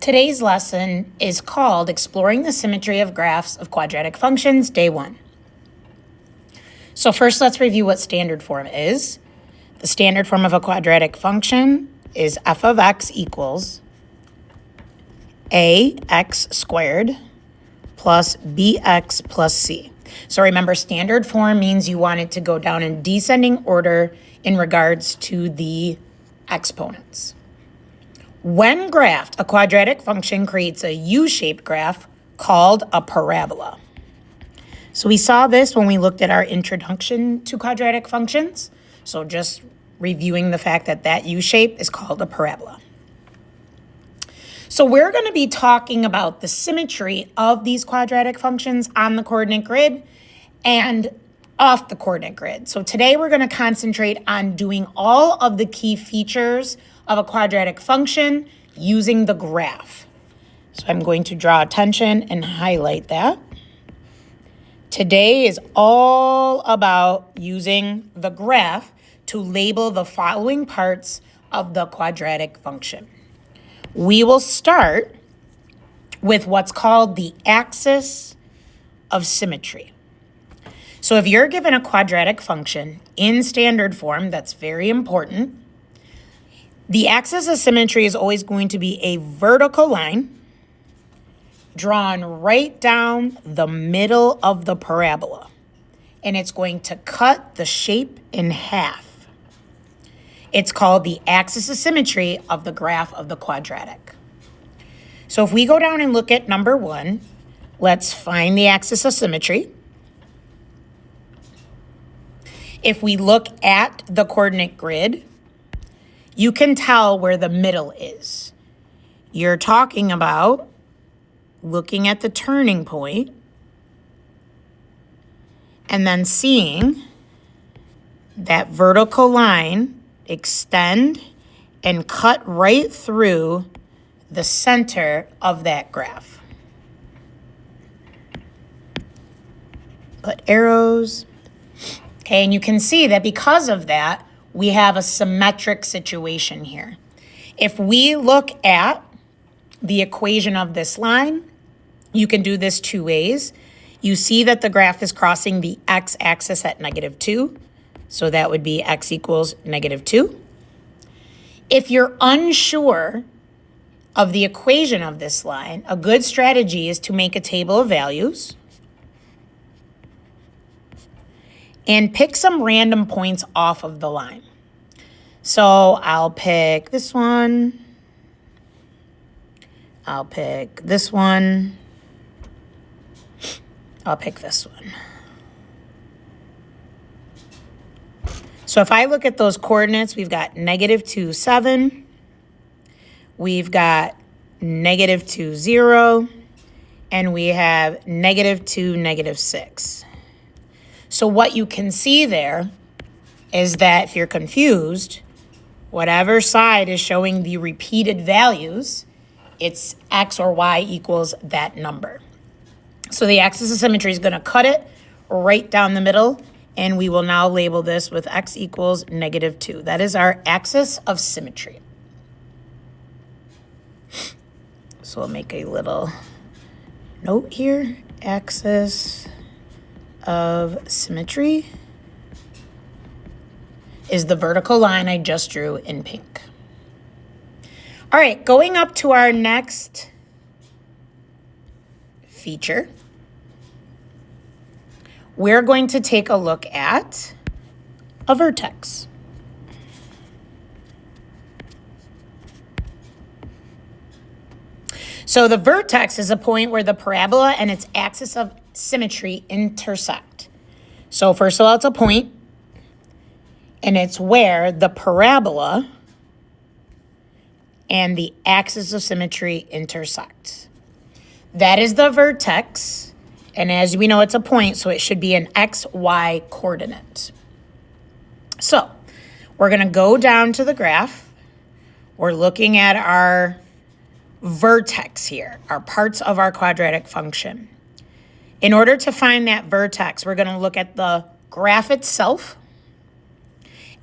Today's lesson is called Exploring the Symmetry of Graphs of Quadratic Functions, Day 1. So first, let's review what standard form is. The standard form of a quadratic function is f of x equals ax squared plus bx plus c. So remember, standard form means you want it to go down in descending order in regards to the exponents. When graphed, a quadratic function creates a U-shaped graph called a parabola. So we saw this when we looked at our introduction to quadratic functions. So just reviewing the fact that that U-shape is called a parabola. So we're going to be talking about the symmetry of these quadratic functions on the coordinate grid and off the coordinate grid. So today we're going to concentrate on doing all of the key features of a quadratic function using the graph. So I'm going to draw attention and highlight that. Today is all about using the graph to label the following parts of the quadratic function. We will start with what's called the axis of symmetry. So if you're given a quadratic function in standard form, that's very important. The axis of symmetry is always going to be a vertical line drawn right down the middle of the parabola, and it's going to cut the shape in half. It's called the axis of symmetry of the graph of the quadratic. So if we go down and look at number 1, let's find the axis of symmetry. If we look at the coordinate grid, you can tell where the middle is. You're talking about looking at the turning point and then seeing that vertical line extend and cut right through the center of that graph. Put arrows. Okay, and you can see that because of that, we have a symmetric situation here. If we look at the equation of this line, you can do this two ways. You see that the graph is crossing the x-axis at -2, so that would be x equals -2. If you're unsure of the equation of this line, a good strategy is to make a table of values and pick some random points off of the line. So I'll pick this one. I'll pick this one. I'll pick this one. So if I look at those coordinates, we've got -2, 7. We've got -2, 0. And we have -2, -6. So what you can see there is that if you're confused, whatever side is showing the repeated values, it's x or y equals that number. So the axis of symmetry is going to cut it right down the middle, and we will now label this with x equals -2. That is our axis of symmetry. So we'll make a little note here, axis of symmetry is the vertical line I just drew in pink. All right, going up to our next feature, we're going to take a look at a vertex. So the vertex is a point where the parabola and its axis of symmetry intersect. So first of all, it's a point, and it's where the parabola and the axis of symmetry intersect. That is the vertex, and as we know, it's a point, so it should be an xy coordinate. So we're going to go down to the graph. We're looking at our vertex here, our parts of our quadratic function. In order to find that vertex, we're going to look at the graph itself,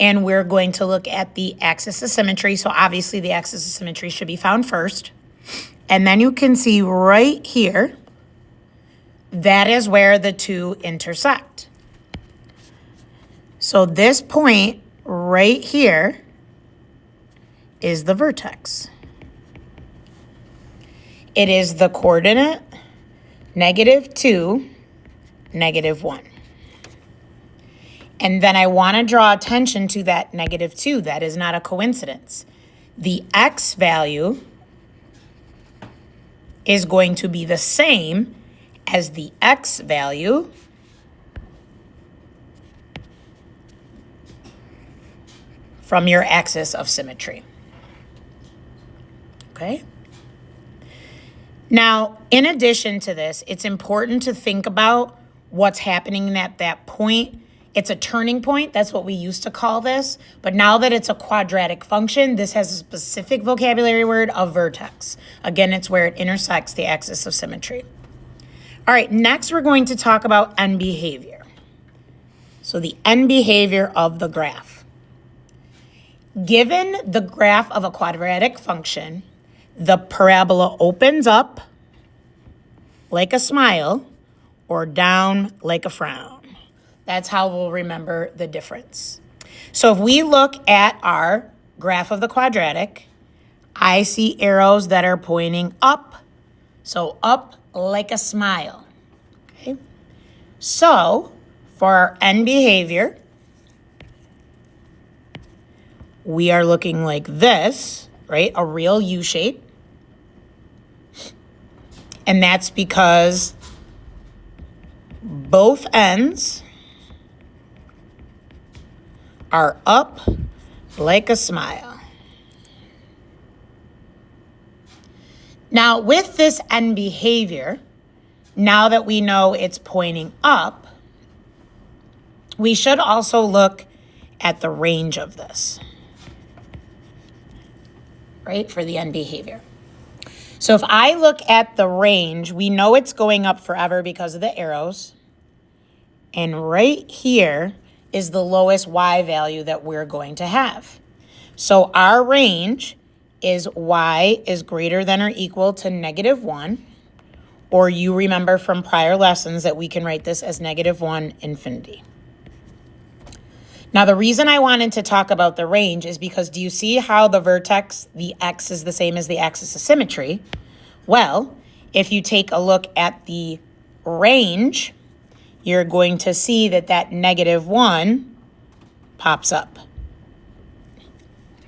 and we're going to look at the axis of symmetry. So obviously the axis of symmetry should be found first. And then you can see right here, that is where the two intersect. So this point right here is the vertex. It is the coordinate -2, -1. And then I want to draw attention to that -2. That is not a coincidence. The x value is going to be the same as the x value from your axis of symmetry. Okay? Now, in addition to this, it's important to think about what's happening at that point. It's a turning point. That's what we used to call this. But now that it's a quadratic function, this has a specific vocabulary word of vertex. Again, it's where it intersects the axis of symmetry. All right, next we're going to talk about end behavior. So the end behavior of the graph. Given the graph of a quadratic function, the parabola opens up like a smile or down like a frown. That's how we'll remember the difference. So if we look at our graph of the quadratic, I see arrows that are pointing up. So up like a smile. Okay. So for our end behavior, we are looking like this, right? A real U shape. And that's because both ends are up like a smile. Now, with this end behavior, now that we know it's pointing up, we should also look at the range of this, right, for the end behavior. So if I look at the range, we know it's going up forever because of the arrows. And right here is the lowest y value that we're going to have. So our range is y is greater than or equal to -1. Or you remember from prior lessons that we can write this as -1 infinity. Now, the reason I wanted to talk about the range is because do you see how the vertex, the x, is the same as the axis of symmetry? Well, if you take a look at the range, you're going to see that that -1 pops up,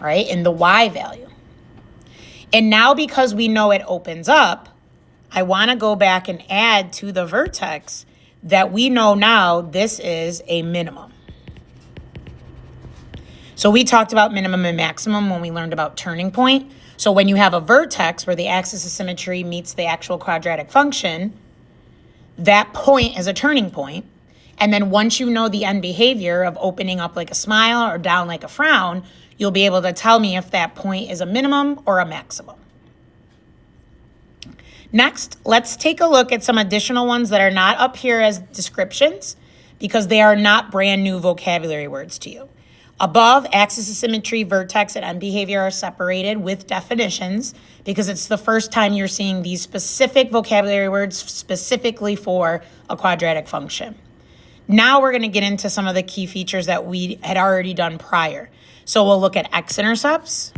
right, in the y value. And now because we know it opens up, I want to go back and add to the vertex that we know now this is a minimum. So we talked about minimum and maximum when we learned about turning point. So when you have a vertex where the axis of symmetry meets the actual quadratic function, that point is a turning point. And then once you know the end behavior of opening up like a smile or down like a frown, you'll be able to tell me if that point is a minimum or a maximum. Next, let's take a look at some additional ones that are not up here as descriptions because they are not brand new vocabulary words to you. Above, axis of symmetry, vertex, and end behavior are separated with definitions because it's the first time you're seeing these specific vocabulary words specifically for a quadratic function. Now we're going to get into some of the key features that we had already done prior. So we'll look at x-intercepts.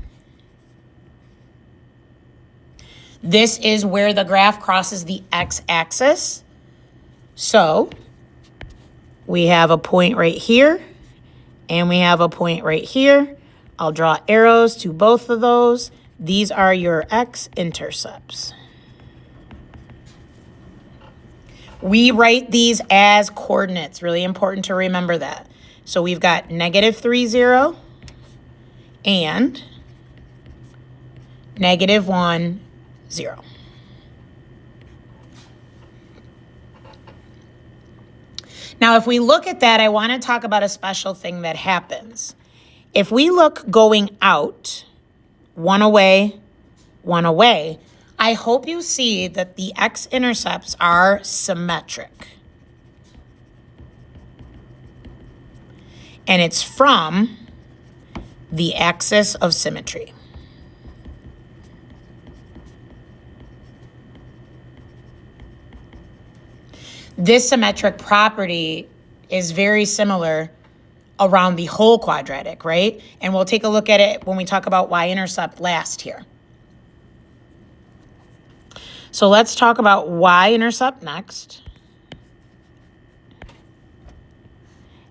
This is where the graph crosses the x-axis. So we have a point right here. And we have a point right here. I'll draw arrows to both of those. These are your x-intercepts. We write these as coordinates. Really important to remember that. So we've got -3, 0 and -1, 0. Now, if we look at that, I want to talk about a special thing that happens. If we look going out, one away, I hope you see that the x-intercepts are symmetric. And it's from the axis of symmetry. This symmetric property is very similar around the whole quadratic, right? And we'll take a look at it when we talk about y-intercept last here. So let's talk about y-intercept next.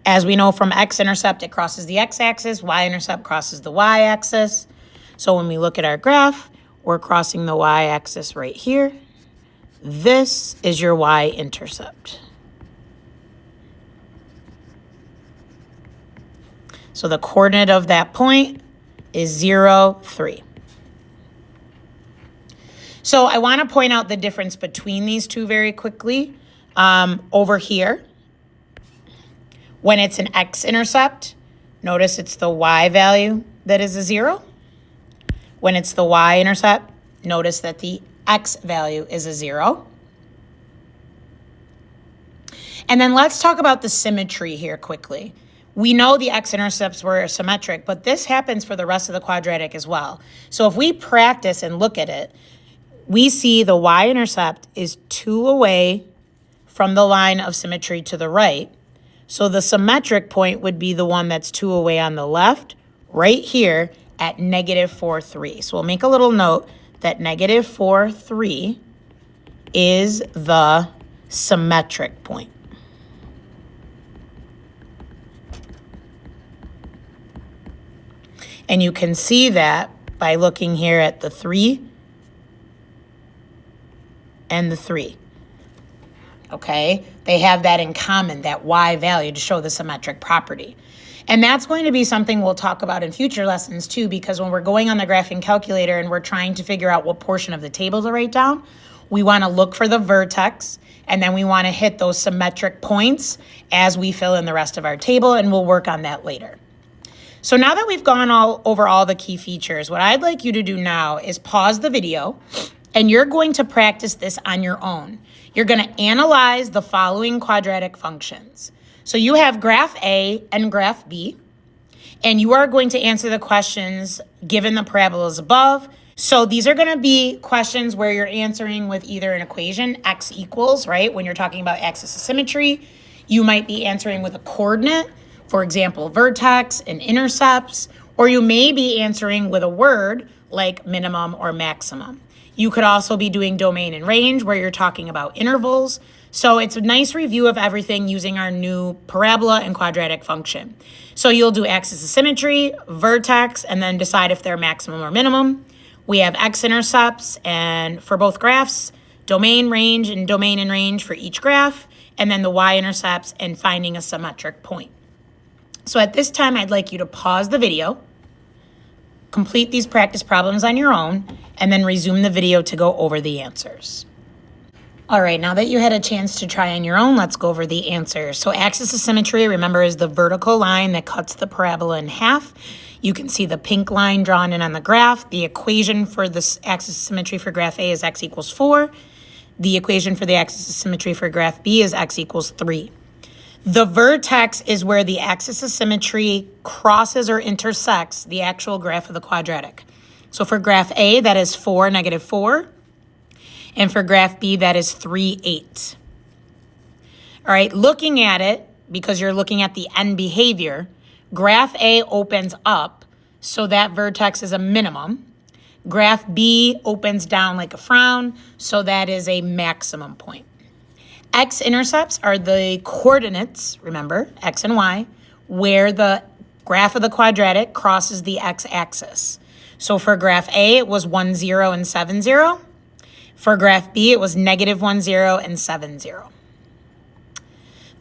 As we know from x-intercept, it crosses the x-axis, y-intercept crosses the y-axis. So when we look at our graph, we're crossing the y-axis right here. This is your y-intercept. So the coordinate of that point is 0, 3. So I want to point out the difference between these two very quickly. Over here, when it's an x-intercept, notice it's the y value that is a 0. When it's the y-intercept, notice that the x value is a 0. And then let's talk about the symmetry here quickly. We know the x-intercepts were symmetric, but this happens for the rest of the quadratic as well. So if we practice and look at it, we see the y-intercept is 2 away from the line of symmetry to the right. So the symmetric point would be the one that's 2 away on the left, right here at -4, 3. So we'll make a little note that -4, 3 is the symmetric point. And you can see that by looking here at the 3 and the 3. Okay? They have that in common, that y value, to show the symmetric property. And that's going to be something we'll talk about in future lessons too, because when we're going on the graphing calculator and we're trying to figure out what portion of the table to write down, we want to look for the vertex, and then we want to hit those symmetric points as we fill in the rest of our table, and we'll work on that later. So now that we've gone over all the key features, what I'd like you to do now is pause the video, and you're going to practice this on your own. You're going to analyze the following quadratic functions. So you have graph A and graph B, and you are going to answer the questions given the parabolas above. So these are going to be questions where you're answering with either an equation, x equals, right? When you're talking about axis of symmetry, you might be answering with a coordinate, for example, vertex and intercepts, or you may be answering with a word like minimum or maximum. You could also be doing domain and range where you're talking about intervals. So it's a nice review of everything using our new parabola and quadratic function. So you'll do axis of symmetry, vertex, and then decide if they're maximum or minimum. We have x-intercepts, and for both graphs, domain, range, and domain and range for each graph, and then the y-intercepts and finding a symmetric point. So at this time, I'd like you to pause the video, complete these practice problems on your own, and then resume the video to go over the answers. All right, now that you had a chance to try on your own, let's go over the answers. So axis of symmetry, remember, is the vertical line that cuts the parabola in half. You can see the pink line drawn in on the graph. The equation for this axis of symmetry for graph A is x equals 4. The equation for the axis of symmetry for graph B is x equals 3. The vertex is where the axis of symmetry crosses or intersects the actual graph of the quadratic. So for graph A, that is 4, -4. And for graph B, that is 3, 8. All right, looking at it, because you're looking at the end behavior, graph A opens up, so that vertex is a minimum. Graph B opens down like a frown, so that is a maximum point. X-intercepts are the coordinates, remember, x and y, where the graph of the quadratic crosses the x-axis. So for graph A, it was 1, 0, and 7, 0. For graph B, it was -1, 0, and 7, 0.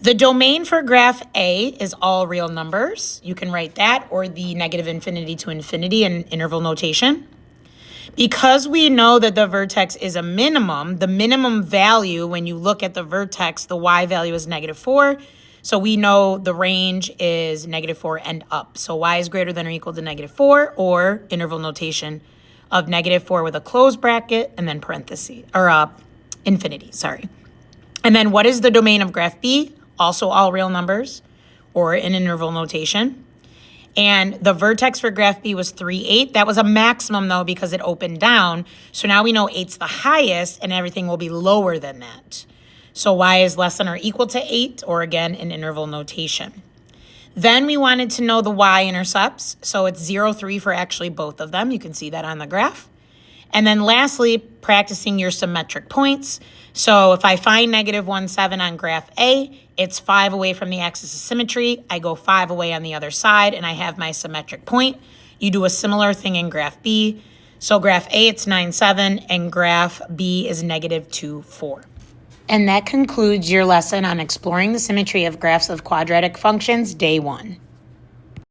The domain for graph A is all real numbers. You can write that, or the -infinity to infinity in interval notation. Because we know that the vertex is a minimum, the minimum value when you look at the vertex, the y value is -4. So we know the range is -4 and up. So y is greater than or equal to -4, or interval notation of -4 with a closed bracket and then parentheses, or infinity, sorry. And then what is the domain of graph B? Also all real numbers, or in interval notation. And the vertex for graph B was 3, 8. That was a maximum, though, because it opened down. So now we know 8's the highest, and everything will be lower than that. So y is less than or equal to 8, or again, in interval notation. Then we wanted to know the y-intercepts. So it's 0, 3 for actually both of them. You can see that on the graph. And then lastly, practicing your symmetric points. So if I find negative 1, 7 on graph A, it's 5 away from the axis of symmetry. I go 5 away on the other side, and I have my symmetric point. You do a similar thing in graph B. So graph A, it's 9, 7, and graph B is negative 2, 4. And that concludes your lesson on exploring the symmetry of graphs of quadratic functions, day 1.